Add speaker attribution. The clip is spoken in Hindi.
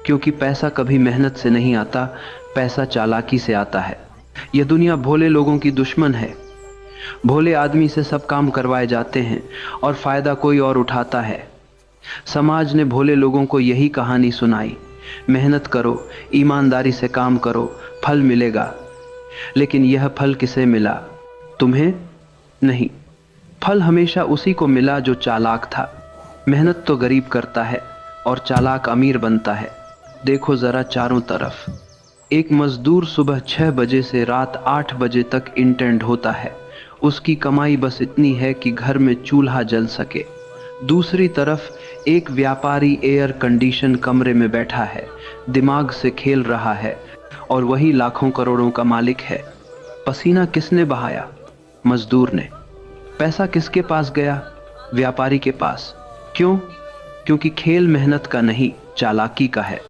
Speaker 1: क्योंकि पैसा कभी मेहनत से नहीं आता, पैसा चालाकी से आता है। यह दुनिया भोले लोगों की दुश्मन है। भोले आदमी से सब काम करवाए जाते हैं और फायदा कोई और उठाता है। समाज ने भोले लोगों को यही कहानी सुनाई, मेहनत करो, ईमानदारी से काम करो, फल मिलेगा। लेकिन यह फल किसे मिला? तुम्हें नहीं। फल हमेशा उसी को मिला जो चालाक था। मेहनत तो गरीब करता है और चालाक अमीर बनता है। देखो जरा चारों तरफ। एक मजदूर सुबह 6 बजे से रात 8 बजे तक इंटेंड होता है। उसकी कमाई बस इतनी है कि घर में चूल्हा जल सके। दूसरी तरफ एक व्यापारी एयर कंडीशन कमरे में बैठा है, दिमाग से खेल रहा है और वही लाखों करोड़ों का मालिक है। पसीना किसने बहाया? मजदूर ने। पैसा किसके पास गया? व्यापारी के पास। क्यों? क्योंकि खेल मेहनत का नहीं, चालाकी का है।